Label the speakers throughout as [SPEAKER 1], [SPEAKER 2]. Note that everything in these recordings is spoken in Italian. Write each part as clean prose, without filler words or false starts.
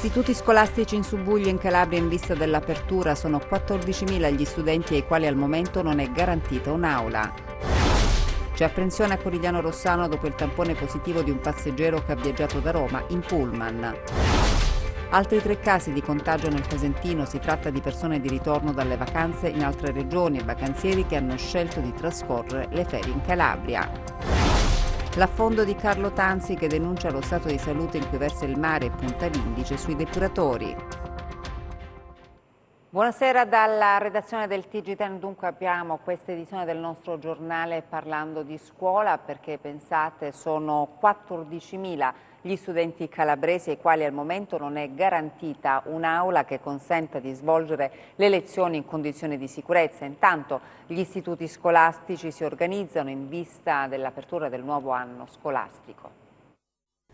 [SPEAKER 1] Istituti scolastici in Subuglia in Calabria in vista dell'apertura. Sono 14.000 gli studenti ai quali al momento non è garantita un'aula. C'è apprensione a Corigliano Rossano dopo il tampone positivo di un passeggero che ha viaggiato da Roma in pullman. Altri 3 casi di contagio nel Casentino. Si tratta di persone di ritorno dalle vacanze in altre regioni e vacanzieri che hanno scelto di trascorrere le ferie in Calabria. L'affondo di Carlo Tanzi che denuncia lo stato di salute in cui versa il mare e punta l'indice sui depuratori. Buonasera dalla redazione del TG10. Dunque abbiamo questa edizione del nostro giornale parlando di scuola perché pensate sono 14.000 gli studenti calabresi ai quali al momento non è garantita un'aula che consenta di svolgere le lezioni in condizioni di sicurezza. Intanto gli istituti scolastici si organizzano in vista dell'apertura del nuovo anno scolastico.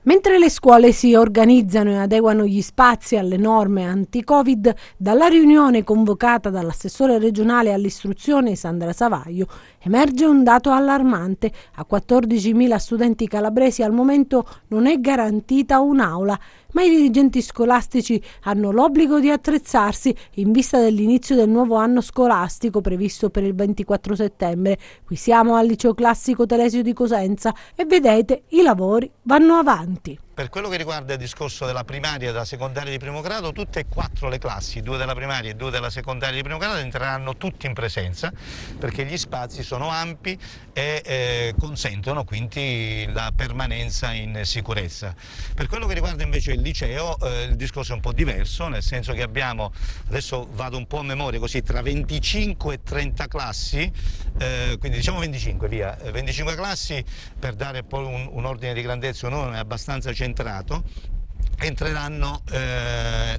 [SPEAKER 2] Mentre le scuole si organizzano e adeguano gli spazi alle norme anti-Covid, dalla riunione convocata dall'assessore regionale all'istruzione Sandra Savaglio emerge un dato allarmante. A 14.000 studenti calabresi al momento non è garantita un'aula, ma i dirigenti scolastici hanno l'obbligo di attrezzarsi in vista dell'inizio del nuovo anno scolastico previsto per il 24 settembre. Qui siamo al liceo classico Telesio di Cosenza e vedete i lavori vanno avanti.
[SPEAKER 3] Per quello che riguarda il discorso della primaria e della secondaria di primo grado, tutte e 4 le classi, 2 della primaria e 2 della secondaria di primo grado, entreranno tutti in presenza perché gli spazi sono ampi e consentono quindi la permanenza in sicurezza. Per quello che riguarda invece il liceo, il discorso è un po' diverso, nel senso che abbiamo, adesso vado un po' a memoria così, tra 25 e 30 classi, quindi diciamo 25 via, 25 classi per dare poi un ordine di grandezza, un nome abbastanza centrato, entreranno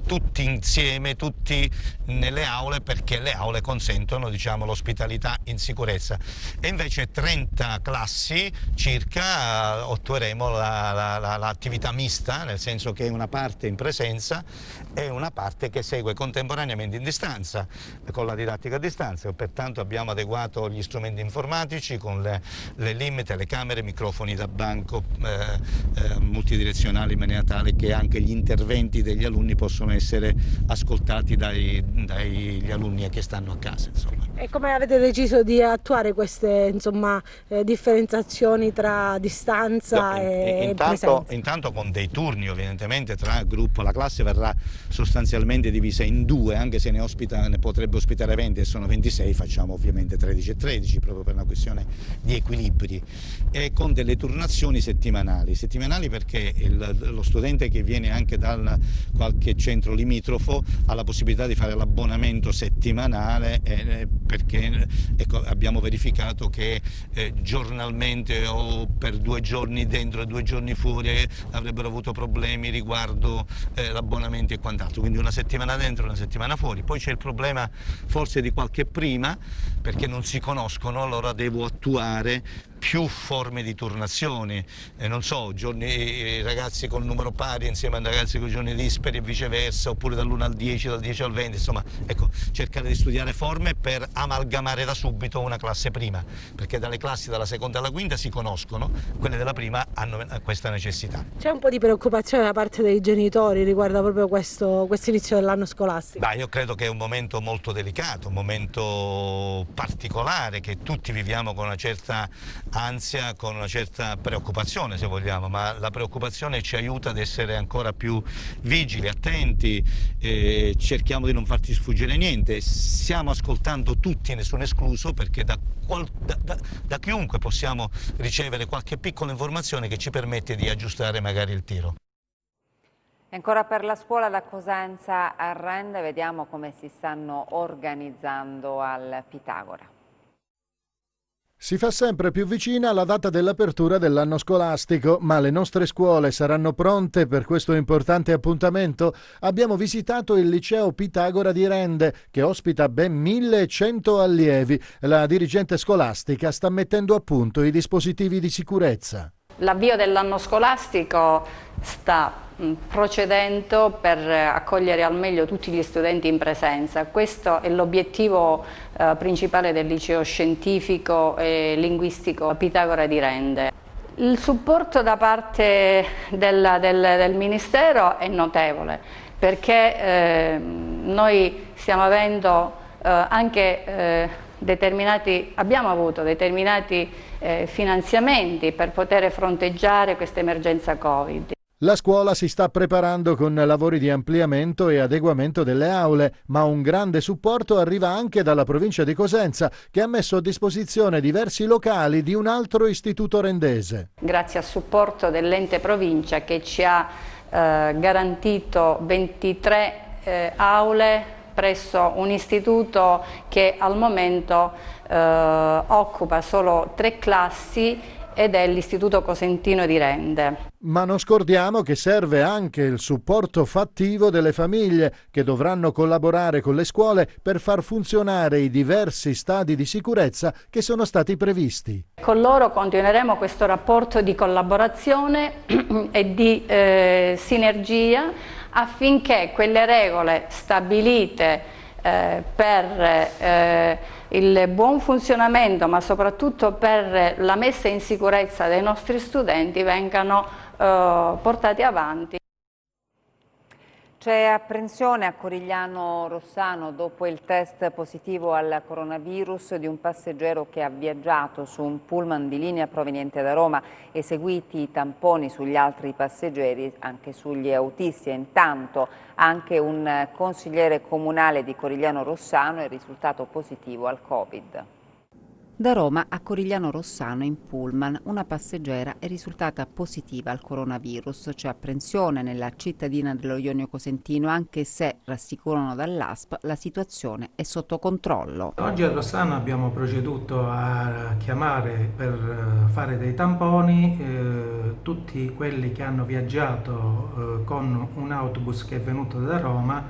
[SPEAKER 3] tutti insieme, tutti nelle aule perché le aule consentono l'ospitalità in sicurezza e invece 30 classi circa attueremo l'attività mista, nel senso che una parte in presenza e una parte che segue contemporaneamente in distanza con la didattica a distanza, pertanto abbiamo adeguato gli strumenti informatici con le LIM, telecamere, microfoni da banco multidirezionali in maniera tale che anche gli interventi degli alunni possono essere ascoltati dagli alunni che stanno a casa. Insomma.
[SPEAKER 2] E come avete deciso di attuare queste differenziazioni tra distanza e presenza?
[SPEAKER 3] Intanto con dei turni evidentemente tra gruppo, la classe verrà sostanzialmente divisa in 2, anche se ne potrebbe ospitare 20 e sono 26, facciamo ovviamente 13 e 13 proprio per una questione di equilibri e con delle turnazioni settimanali perché lo studente che viene anche da qualche centro limitrofo ha la possibilità di fare l'abbonamento settimanale perché abbiamo verificato che giornalmente o per 2 giorni dentro e 2 giorni fuori avrebbero avuto problemi riguardo l'abbonamento e quant'altro, quindi una settimana dentro e una settimana fuori. Poi c'è il problema forse di qualche prima perché non si conoscono, allora devo attuare più forme di turnazioni, non so, i ragazzi con numero pari insieme ai ragazzi con giorni dispari e viceversa, oppure dall'1 al 10, dal 10 al 20, insomma, ecco, cercare di studiare forme per amalgamare da subito una classe prima, perché dalle classi dalla seconda alla quinta si conoscono, quelle della prima hanno questa necessità.
[SPEAKER 2] C'è un po' di preoccupazione da parte dei genitori riguardo proprio questo inizio dell'anno scolastico?
[SPEAKER 3] Io credo che è un momento molto delicato, un momento particolare che tutti viviamo con una certa ansia, con una certa preoccupazione se vogliamo, ma la preoccupazione ci aiuta ad essere ancora più vigili, attenti, cerchiamo di non farci sfuggire niente, stiamo ascoltando tutti, nessuno escluso, perché da chiunque possiamo ricevere qualche piccola informazione che ci permette di aggiustare magari il tiro.
[SPEAKER 1] E ancora per la scuola da Cosenza a Rende, vediamo come si stanno organizzando al Pitagora.
[SPEAKER 4] Si fa sempre più vicina la data dell'apertura dell'anno scolastico, ma le nostre scuole saranno pronte per questo importante appuntamento? Abbiamo visitato il liceo Pitagora di Rende, che ospita ben 1.100 allievi. La dirigente scolastica sta mettendo a punto i dispositivi di sicurezza.
[SPEAKER 5] L'avvio dell'anno scolastico sta procedendo per accogliere al meglio tutti gli studenti in presenza. Questo è l'obiettivo principale del liceo scientifico e linguistico Pitagora di Rende. Il supporto da parte del Ministero è notevole. perché noi stiamo avendo abbiamo avuto determinati finanziamenti per poter fronteggiare questa emergenza Covid.
[SPEAKER 4] La scuola si sta preparando con lavori di ampliamento e adeguamento delle aule, ma un grande supporto arriva anche dalla provincia di Cosenza, che ha messo a disposizione diversi locali di un altro istituto rendese.
[SPEAKER 5] Grazie al supporto dell'ente provincia che ci ha garantito 23 aule presso un istituto che al momento occupa solo 3 classi ed è l'Istituto Cosentino di Rende.
[SPEAKER 4] Ma non scordiamo che serve anche il supporto fattivo delle famiglie che dovranno collaborare con le scuole per far funzionare i diversi stadi di sicurezza che sono stati previsti.
[SPEAKER 5] Con loro continueremo questo rapporto di collaborazione e di sinergia affinché quelle regole stabilite per il buon funzionamento, ma soprattutto per la messa in sicurezza dei nostri studenti, vengano portati avanti.
[SPEAKER 1] C'è apprensione a Corigliano Rossano dopo il test positivo al coronavirus di un passeggero che ha viaggiato su un pullman di linea proveniente da Roma. Eseguiti i tamponi sugli altri passeggeri, anche sugli autisti, e intanto anche un consigliere comunale di Corigliano Rossano è risultato positivo al Covid. Da Roma a Corigliano Rossano in pullman una passeggera è risultata positiva al coronavirus. C'è apprensione nella cittadina dello Ionio Cosentino, anche se, rassicurano dall'ASP, la situazione è sotto controllo.
[SPEAKER 6] Oggi a Rossano abbiamo proceduto a chiamare per fare dei tamponi tutti quelli che hanno viaggiato con un autobus che è venuto da Roma,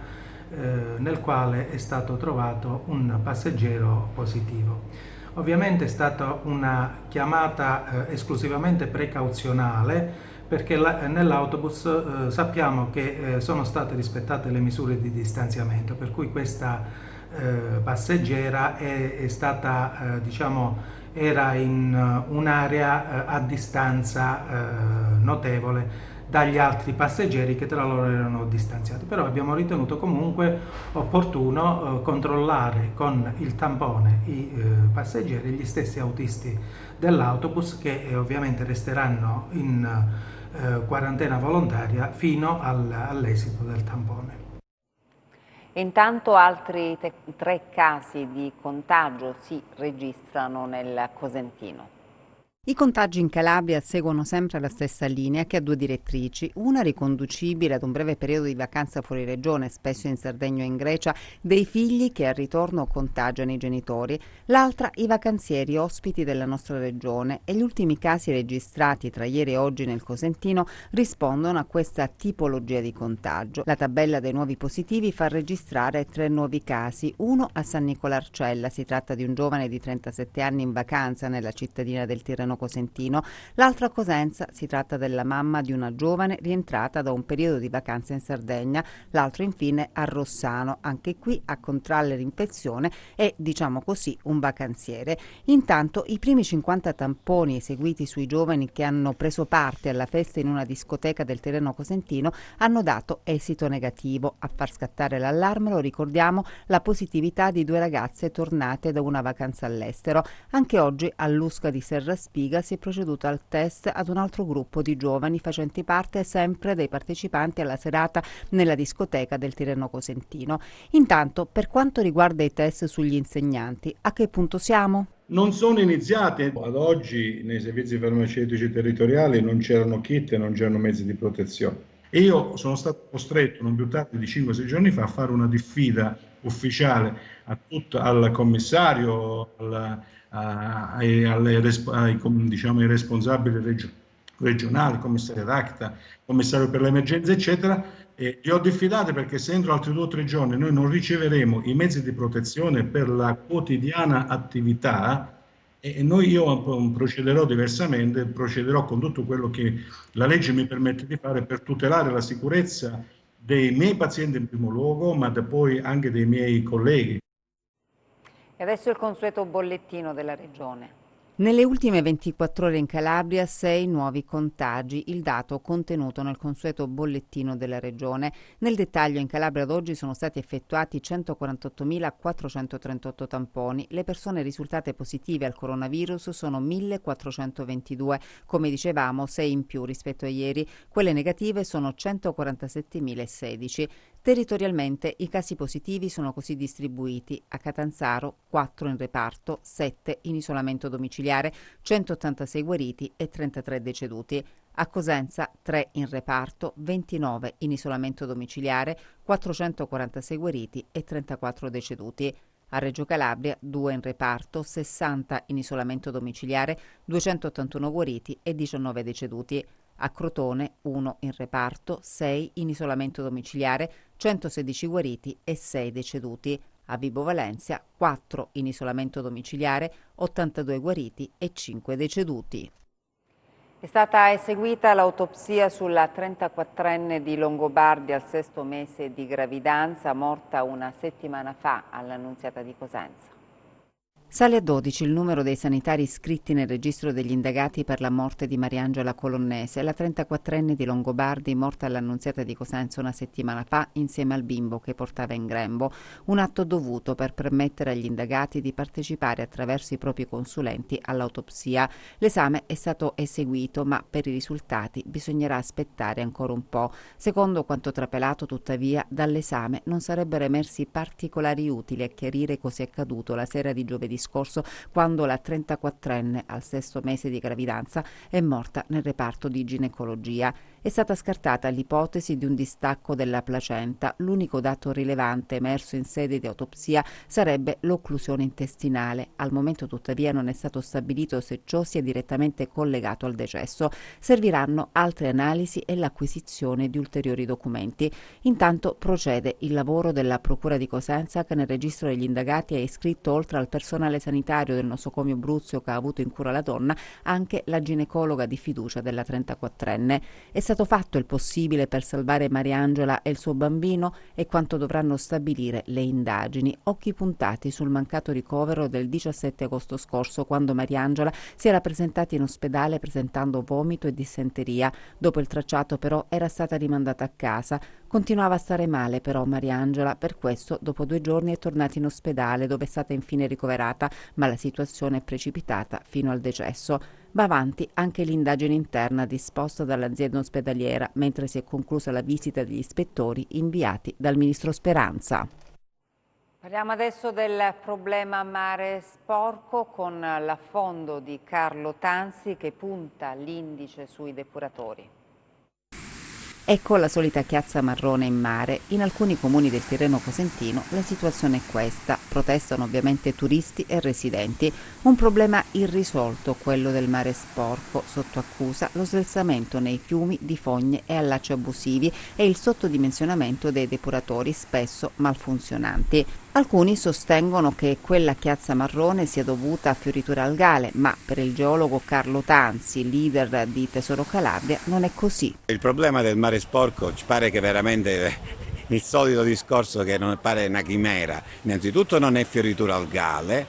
[SPEAKER 6] nel quale è stato trovato un passeggero positivo. Ovviamente è stata una chiamata esclusivamente precauzionale, perché nell'autobus sappiamo che sono state rispettate le misure di distanziamento, per cui questa passeggera è stata, era in un'area a distanza notevole dagli altri passeggeri che tra loro erano distanziati. Però abbiamo ritenuto comunque opportuno controllare con il tampone i passeggeri, gli stessi autisti dell'autobus, che ovviamente resteranno in quarantena volontaria fino all'esito del tampone.
[SPEAKER 1] Intanto altri 3 casi di contagio si registrano nel Cosentino. I contagi in Calabria seguono sempre la stessa linea, che ha 2 direttrici, una riconducibile ad un breve periodo di vacanza fuori regione, spesso in Sardegna o in Grecia, dei figli che al ritorno contagiano i genitori, l'altra i vacanzieri ospiti della nostra regione, e gli ultimi casi registrati tra ieri e oggi nel Cosentino rispondono a questa tipologia di contagio. La tabella dei nuovi positivi fa registrare 3 nuovi casi, uno a San Nicolarcella, si tratta di un giovane di 37 anni in vacanza nella cittadina del Tirreno Cosentino, l'altro a Cosenza, si tratta della mamma di una giovane rientrata da un periodo di vacanza in Sardegna, l'altro infine a Rossano, anche qui a contrarre l'infezione e, diciamo così, un vacanziere. Intanto i primi 50 tamponi eseguiti sui giovani che hanno preso parte alla festa in una discoteca del Tirreno Cosentino hanno dato esito negativo. A far scattare l'allarme, lo ricordiamo, la positività di 2 ragazze tornate da una vacanza all'estero. Anche oggi a Lusca di Serraspiga si è proceduto al test ad un altro gruppo di giovani facenti parte sempre dei partecipanti alla serata nella discoteca del Tirreno Cosentino. Intanto, per quanto riguarda i test sugli insegnanti, a che punto siamo?
[SPEAKER 7] Non sono iniziati. Ad oggi nei servizi farmaceutici territoriali non c'erano kit e non c'erano mezzi di protezione. E io sono stato costretto non più tardi di 5-6 giorni fa a fare una diffida ufficiale al commissario, ai responsabili regionali, commissario d'ACTA, commissario per le emergenze, eccetera, e li ho diffidati, perché se entro altri 2 o 3 giorni noi non riceveremo i mezzi di protezione per la quotidiana attività, io procederò diversamente, procederò con tutto quello che la legge mi permette di fare per tutelare la sicurezza dei miei pazienti in primo luogo, ma poi anche dei miei colleghi.
[SPEAKER 1] E adesso il consueto bollettino della Regione. Nelle ultime 24 ore in Calabria 6 nuovi contagi, il dato contenuto nel consueto bollettino della regione. Nel dettaglio in Calabria ad oggi sono stati effettuati 148.438 tamponi, le persone risultate positive al coronavirus sono 1.422, come dicevamo 6 in più rispetto a ieri, quelle negative sono 147.016. Territorialmente i casi positivi sono così distribuiti: a Catanzaro 4 in reparto, 7 in isolamento domiciliare, 186 guariti e 33 deceduti. A Cosenza 3 in reparto, 29 in isolamento domiciliare, 446 guariti e 34 deceduti. A Reggio Calabria 2 in reparto, 60 in isolamento domiciliare, 281 guariti e 19 deceduti. A Crotone 1 in reparto, 6 in isolamento domiciliare, 116 guariti e 6 deceduti. A Vibo Valentia 4 in isolamento domiciliare, 82 guariti e 5 deceduti. È stata eseguita l'autopsia sulla 34enne di Longobardi al 6° mese di gravidanza, morta una settimana fa all'Annunziata di Cosenza. Sale a 12 il numero dei sanitari iscritti nel registro degli indagati per la morte di Mariangela Colonnese, la 34enne di Longobardi, morta all'Annunziata di Cosenza una settimana fa insieme al bimbo che portava in grembo. Un atto dovuto per permettere agli indagati di partecipare attraverso i propri consulenti all'autopsia. L'esame è stato eseguito, ma per i risultati bisognerà aspettare ancora un po'. Secondo quanto trapelato, tuttavia, dall'esame non sarebbero emersi particolari utili a chiarire cos'è accaduto la sera di giovedì scorso, quando la 34enne al 6° mese di gravidanza è morta nel reparto di ginecologia. È stata scartata l'ipotesi di un distacco della placenta. L'unico dato rilevante emerso in sede di autopsia sarebbe l'occlusione intestinale. Al momento tuttavia non è stato stabilito se ciò sia direttamente collegato al decesso. Serviranno altre analisi e l'acquisizione di ulteriori documenti. Intanto procede il lavoro della Procura di Cosenza, che nel registro degli indagati ha iscritto, oltre al personale sanitario del nosocomio Bruzio che ha avuto in cura la donna, anche la ginecologa di fiducia della 34enne. È stato fatto il possibile per salvare Mariangela e il suo bambino e quanto dovranno stabilire le indagini. Occhi puntati sul mancato ricovero del 17 agosto scorso, quando Mariangela si era presentata in ospedale presentando vomito e dissenteria. Dopo il tracciato però era stata rimandata a casa. Continuava a stare male però Mariangela, per questo dopo 2 giorni è tornata in ospedale, dove è stata infine ricoverata, ma la situazione è precipitata fino al decesso. Va avanti anche l'indagine interna disposta dall'azienda ospedaliera, mentre si è conclusa la visita degli ispettori inviati dal ministro Speranza. Parliamo adesso del problema mare sporco con l'affondo di Carlo Tanzi che punta l'indice sui depuratori. Ecco la solita chiazza marrone in mare. In alcuni comuni del Tirreno cosentino la situazione è questa. Protestano ovviamente turisti e residenti. Un problema irrisolto, quello del mare sporco. Sotto accusa lo sversamento nei fiumi di fogne e allacci abusivi e il sottodimensionamento dei depuratori, spesso malfunzionanti. Alcuni sostengono che quella chiazza marrone sia dovuta a fioriture algale, ma per il geologo Carlo Tanzi, leader di Tesoro Calabria, non è così.
[SPEAKER 8] Il problema del mare sporco ci pare che veramente il solito discorso che non pare una chimera. Innanzitutto non è fioritura algale,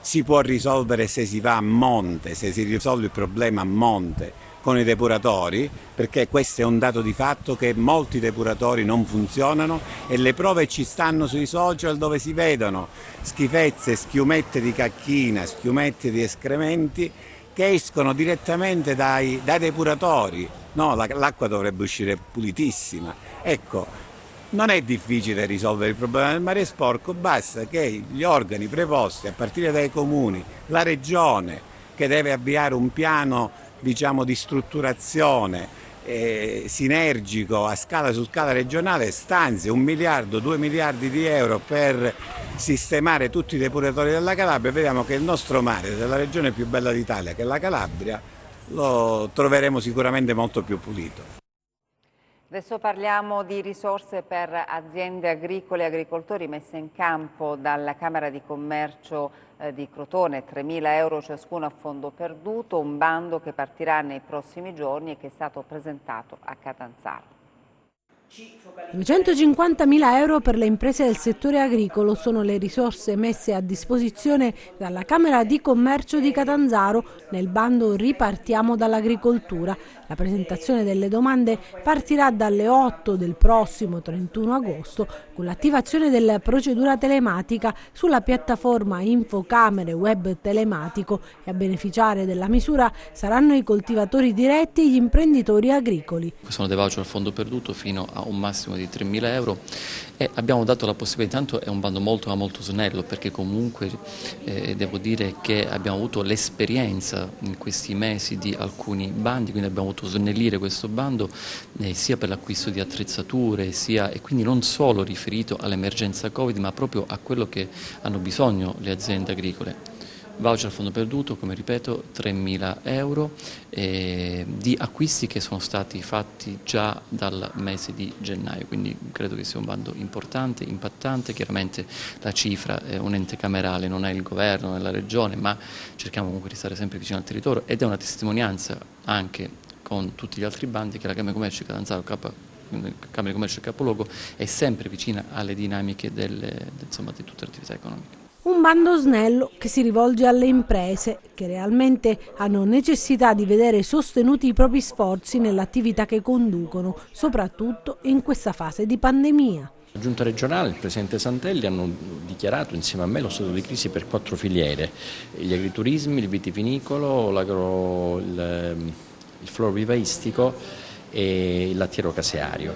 [SPEAKER 8] si può risolvere se si va a monte, se si risolve il problema a monte con i depuratori, perché questo è un dato di fatto che molti depuratori non funzionano e le prove ci stanno sui social, dove si vedono schifezze, schiumette di cacchina, schiumette di escrementi che escono direttamente dai depuratori. No, l'acqua dovrebbe uscire pulitissima. Ecco, non è difficile risolvere il problema del mare sporco, basta che gli organi preposti, a partire dai comuni, la regione, che deve avviare un piano di strutturazione sinergico su scala regionale, stanzi 1 miliardo, 2 miliardi di euro per sistemare tutti i depuratori della Calabria. Vediamo che il nostro mare, della regione più bella d'Italia, che è la Calabria, lo troveremo sicuramente molto più pulito.
[SPEAKER 1] Adesso parliamo di risorse per aziende agricole e agricoltori messe in campo dalla Camera di Commercio di Crotone, 3.000 euro ciascuno a fondo perduto, un bando che partirà nei prossimi giorni e che è stato presentato a Catanzaro.
[SPEAKER 2] 250.000 euro per le imprese del settore agricolo sono le risorse messe a disposizione dalla Camera di Commercio di Catanzaro nel bando Ripartiamo dall'agricoltura. La presentazione delle domande partirà dalle 8 del prossimo 31 agosto con l'attivazione della procedura telematica sulla piattaforma Infocamere Web Telematico e a beneficiare della misura saranno i coltivatori diretti e gli imprenditori agricoli.
[SPEAKER 9] Sono dei voucher a fondo perduto fino a un massimo di 3.000 euro e abbiamo dato la possibilità, intanto è un bando molto snello perché comunque devo dire che abbiamo avuto l'esperienza in questi mesi di alcuni bandi, quindi abbiamo voluto snellire questo bando sia per l'acquisto di attrezzature e quindi non solo riferito all'emergenza Covid ma proprio a quello che hanno bisogno le aziende agricole. Voucher a fondo perduto, come ripeto, 3.000 euro di acquisti che sono stati fatti già dal mese di gennaio, quindi credo che sia un bando importante, impattante. Chiaramente la cifra è un ente camerale, non è il governo, non è la regione, ma cerchiamo comunque di stare sempre vicino al territorio ed è una testimonianza anche con tutti gli altri bandi che la Camera di Commercio di Catanzaro, Camera di Commercio del capoluogo, è sempre vicina alle dinamiche di tutte le attività economiche.
[SPEAKER 2] Un bando snello che si rivolge alle imprese che realmente hanno necessità di vedere sostenuti i propri sforzi nell'attività che conducono, soprattutto in questa fase di pandemia.
[SPEAKER 10] La Giunta regionale e il Presidente Santelli hanno dichiarato insieme a me lo stato di crisi per 4 filiere: gli agriturismi, il vitivinicolo, il florovivaistico e il lattiero caseario.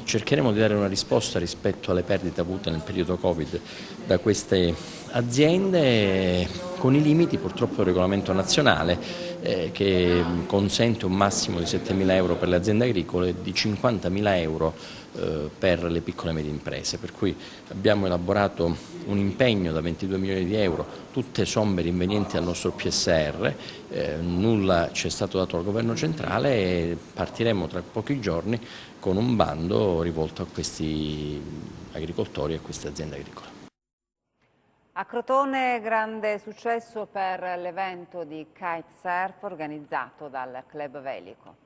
[SPEAKER 10] Cercheremo di dare una risposta rispetto alle perdite avute nel periodo Covid da queste aziende con i limiti purtroppo del regolamento nazionale che consente un massimo di 7.000 euro per le aziende agricole e di 50.000 euro per le piccole e medie imprese, per cui abbiamo elaborato un impegno da 22 milioni di euro, tutte somme rinvenienti al nostro PSR, nulla ci è stato dato dal governo centrale e partiremo tra pochi giorni con un bando rivolto a questi agricoltori e a queste aziende agricole.
[SPEAKER 1] A Crotone grande successo per l'evento di kitesurf organizzato dal Club Velico.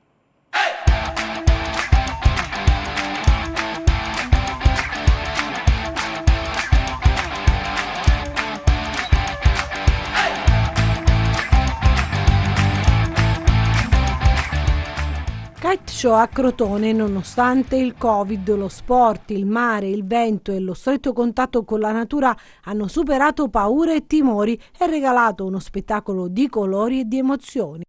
[SPEAKER 2] Kite show a Crotone, nonostante il Covid, lo sport, il mare, il vento e lo stretto contatto con la natura hanno superato paure e timori e regalato uno spettacolo di colori e di emozioni.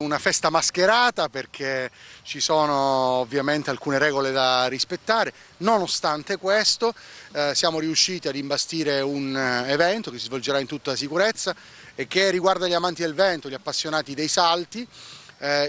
[SPEAKER 11] Una festa mascherata perché ci sono ovviamente alcune regole da rispettare, nonostante questo siamo riusciti ad imbastire un evento che si svolgerà in tutta sicurezza e che riguarda gli amanti del vento, gli appassionati dei salti,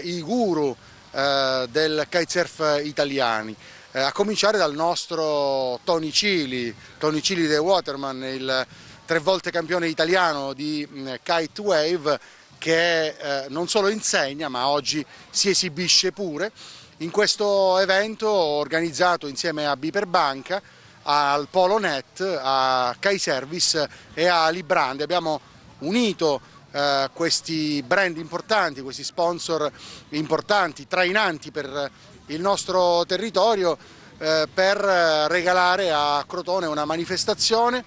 [SPEAKER 11] i guru del kitesurf italiani, a cominciare dal nostro Tony Cili The Waterman, il 3 volte campione italiano di Kite Wave, che non solo insegna ma oggi si esibisce pure in questo evento organizzato insieme a Biperbanca, al Polonet, a Kai Service e a Librand. Abbiamo unito questi brand importanti, questi sponsor importanti, trainanti per il nostro territorio, per regalare a Crotone una manifestazione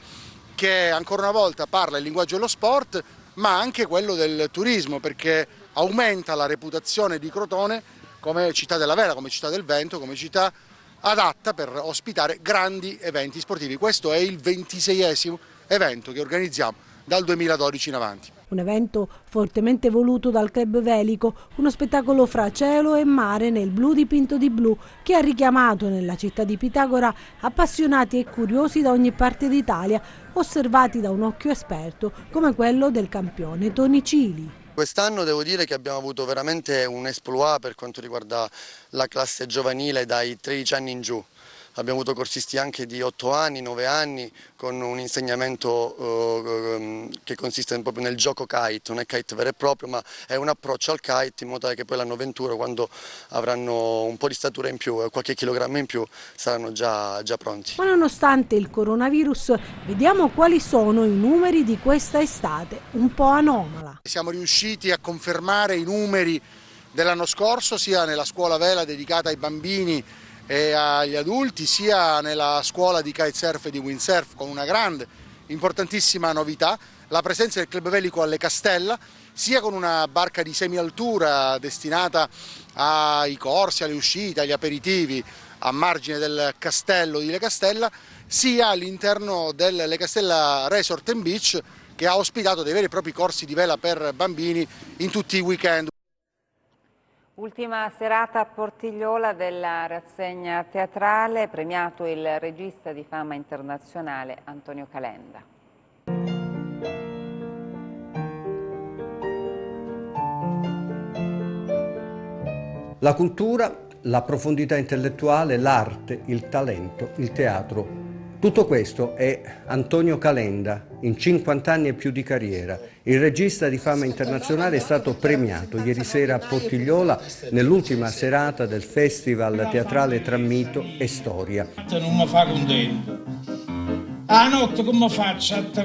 [SPEAKER 11] che ancora una volta parla il linguaggio dello sport ma anche quello del turismo, perché aumenta la reputazione di Crotone come città della vela, come città del vento, come città adatta per ospitare grandi eventi sportivi. Questo è il 26esimo evento che organizziamo dal 2012 in avanti.
[SPEAKER 2] Un evento fortemente voluto dal Club Velico, uno spettacolo fra cielo e mare nel blu dipinto di blu che ha richiamato nella città di Pitagora appassionati e curiosi da ogni parte d'Italia, osservati da un occhio esperto come quello del campione Tony Cili.
[SPEAKER 12] Quest'anno devo dire che abbiamo avuto veramente un exploit per quanto riguarda la classe giovanile dai 13 anni in giù. Abbiamo avuto corsisti anche di 8 anni, 9 anni, con un insegnamento che consiste proprio nel gioco kite, non è kite vero e proprio, ma è un approccio al kite in modo tale che poi l'anno venturo, quando avranno un po' di statura in più, qualche chilogrammo in più, saranno già pronti.
[SPEAKER 2] Ma nonostante il coronavirus, vediamo quali sono i numeri di questa estate, un po' anomala.
[SPEAKER 11] Siamo riusciti a confermare i numeri dell'anno scorso, sia nella scuola vela dedicata ai bambini e agli adulti, sia nella scuola di kitesurf e di windsurf, con una grande, importantissima novità, la presenza del Club Velico alle Castella, sia con una barca di semialtura destinata ai corsi, alle uscite, agli aperitivi a margine del castello di Le Castella, sia all'interno del Le Castella Resort and Beach, che ha ospitato dei veri e propri corsi di vela per bambini in tutti i weekend.
[SPEAKER 1] Ultima serata a Portigliola della rassegna teatrale, premiato il regista di fama internazionale Antonio Calenda.
[SPEAKER 13] La cultura, la profondità intellettuale, l'arte, il talento, il teatro, tutto questo è Antonio Calenda, in 50 anni e più di carriera. Il regista di fama internazionale è stato premiato ieri sera a Portigliola nell'ultima serata del Festival Teatrale tra Mito e Storia.
[SPEAKER 14] Non mi fa contento. A notte come faccio a te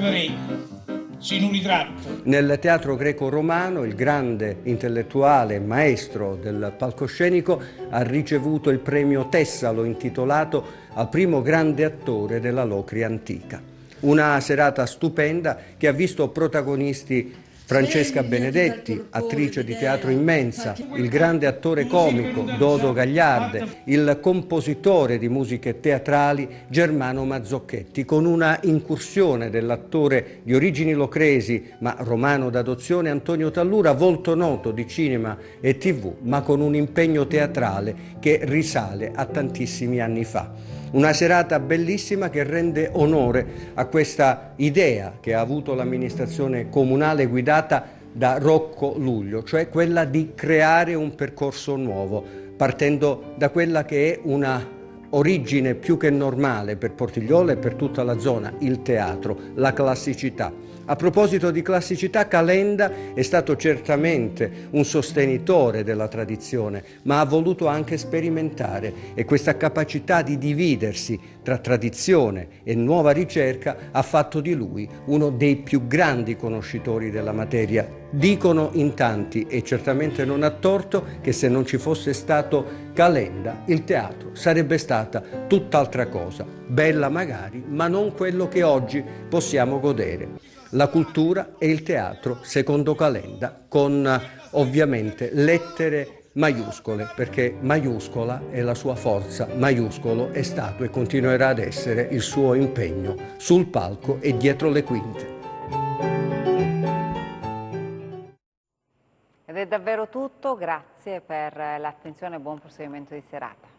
[SPEAKER 14] si non li tratto.
[SPEAKER 13] Nel teatro greco-romano il grande intellettuale e maestro del palcoscenico ha ricevuto il premio Tessalo intitolato al primo grande attore della Locria antica. Una serata stupenda che ha visto protagonisti Francesca Benedetti, attrice di teatro immensa, il grande attore comico Dodo Gagliarde, il compositore di musiche teatrali Germano Mazzocchetti, con una incursione dell'attore di origini locresi ma romano d'adozione Antonio Tallura, volto noto di cinema e TV, ma con un impegno teatrale che risale a tantissimi anni fa. Una serata bellissima che rende onore a questa idea che ha avuto l'amministrazione comunale guidata da Rocco Luglio, cioè quella di creare un percorso nuovo, partendo da quella che è una origine più che normale per Portigliola e per tutta la zona, il teatro, la classicità. A proposito di classicità, Calenda è stato certamente un sostenitore della tradizione, ma ha voluto anche sperimentare, e questa capacità di dividersi tra tradizione e nuova ricerca ha fatto di lui uno dei più grandi conoscitori della materia. Dicono in tanti, e certamente non a torto, che se non ci fosse stato Calenda, il teatro sarebbe stata tutt'altra cosa, bella magari, ma non quello che oggi possiamo godere. La cultura e il teatro, secondo Calenda, con ovviamente lettere maiuscole, perché maiuscola è la sua forza, maiuscolo è stato e continuerà ad essere il suo impegno sul palco e dietro le quinte.
[SPEAKER 1] Ed è davvero tutto, grazie per l'attenzione e buon proseguimento di serata.